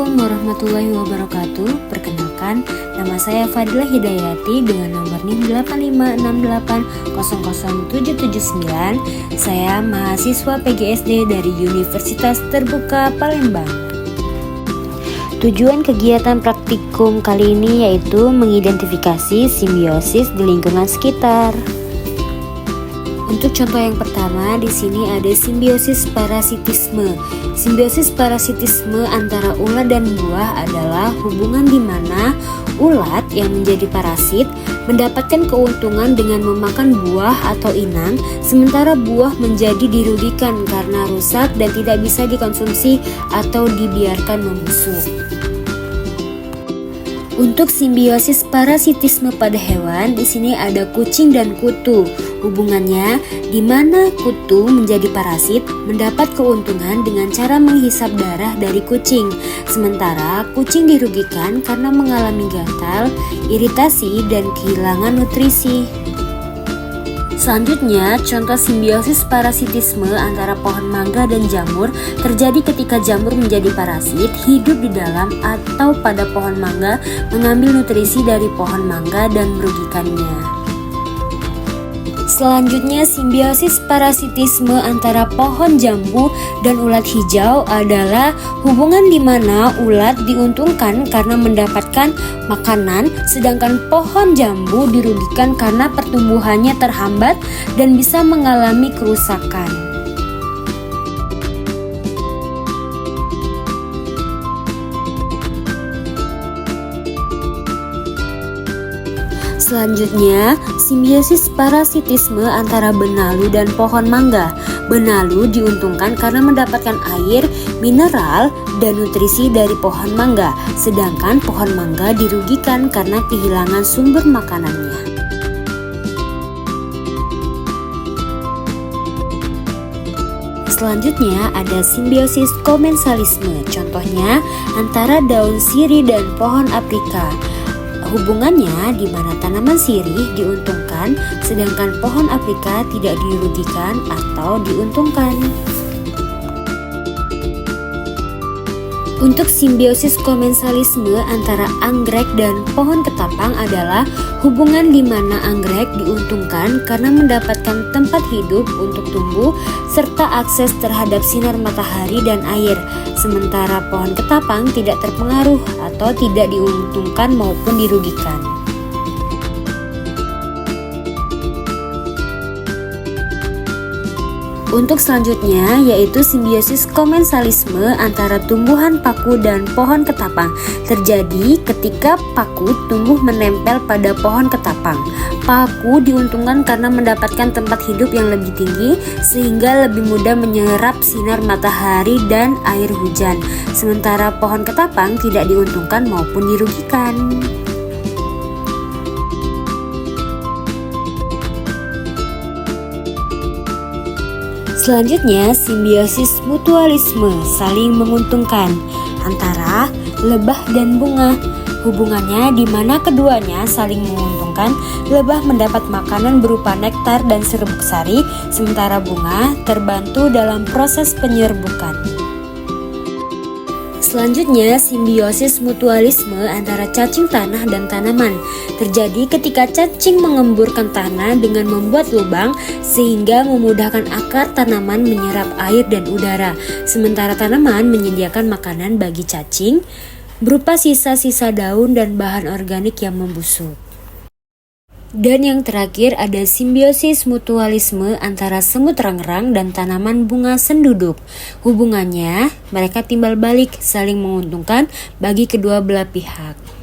Assalamualaikum warahmatullahi wabarakatuh. Perkenalkan, nama saya Fadilah Hidayati dengan nomor NIM 8568000779. Saya mahasiswa PGSD dari Universitas Terbuka Palembang. Tujuan kegiatan praktikum kali ini yaitu mengidentifikasi simbiosis di lingkungan sekitar. Untuk contoh yang pertama, di sini ada simbiosis parasitisme. Simbiosis parasitisme antara ulat dan buah adalah hubungan di mana ulat yang menjadi parasit mendapatkan keuntungan dengan memakan buah atau inang, sementara buah menjadi dirugikan karena rusak dan tidak bisa dikonsumsi atau dibiarkan membusuk. Untuk simbiosis parasitisme pada hewan, di sini ada kucing dan kutu. Hubungannya di mana kutu menjadi parasit mendapat keuntungan dengan cara menghisap darah dari kucing, sementara kucing dirugikan karena mengalami gatal, iritasi, dan kehilangan nutrisi. Selanjutnya, contoh simbiosis parasitisme antara pohon mangga dan jamur terjadi ketika jamur menjadi parasit, hidup di dalam atau pada pohon mangga, mengambil nutrisi dari pohon mangga dan merugikannya. Selanjutnya, simbiosis parasitisme antara pohon jambu dan ulat hijau adalah hubungan di mana ulat diuntungkan karena mendapatkan makanan, sedangkan pohon jambu dirugikan karena pertumbuhannya terhambat dan bisa mengalami kerusakan. Selanjutnya, simbiosis parasitisme antara benalu dan pohon mangga. Benalu diuntungkan karena mendapatkan air, mineral, dan nutrisi dari pohon mangga, sedangkan pohon mangga dirugikan karena kehilangan sumber makanannya. Selanjutnya ada simbiosis komensalisme, contohnya antara daun sirih dan pohon aprika. Hubungannya di mana tanaman sirih diuntungkan sedangkan pohon aprika tidak dirugikan atau diuntungkan. Untuk simbiosis komensalisme antara anggrek dan pohon ketapang adalah hubungan di mana anggrek diuntungkan karena mendapatkan tempat hidup untuk tumbuh serta akses terhadap sinar matahari dan air, sementara pohon ketapang tidak terpengaruh atau tidak diuntungkan maupun dirugikan. Untuk selanjutnya yaitu simbiosis komensalisme antara tumbuhan paku dan pohon ketapang. Terjadi ketika paku tumbuh menempel pada pohon ketapang. Paku diuntungkan karena mendapatkan tempat hidup yang lebih tinggi sehingga lebih mudah menyerap sinar matahari dan air hujan. Sementara pohon ketapang tidak diuntungkan maupun dirugikan. Selanjutnya, simbiosis mutualisme, saling menguntungkan antara lebah dan bunga. Hubungannya di mana keduanya saling menguntungkan. Lebah mendapat makanan berupa nektar dan serbuk sari, sementara bunga terbantu dalam proses penyerbukan. Selanjutnya, simbiosis mutualisme antara cacing tanah dan tanaman. Terjadi ketika cacing mengemburkan tanah dengan membuat lubang sehingga memudahkan akar tanaman menyerap air dan udara, sementara tanaman menyediakan makanan bagi cacing berupa sisa-sisa daun dan bahan organik yang membusuk. Dan yang terakhir ada simbiosis mutualisme antara semut rangrang dan tanaman bunga senduduk. Hubungannya mereka timbal balik, saling menguntungkan bagi kedua belah pihak.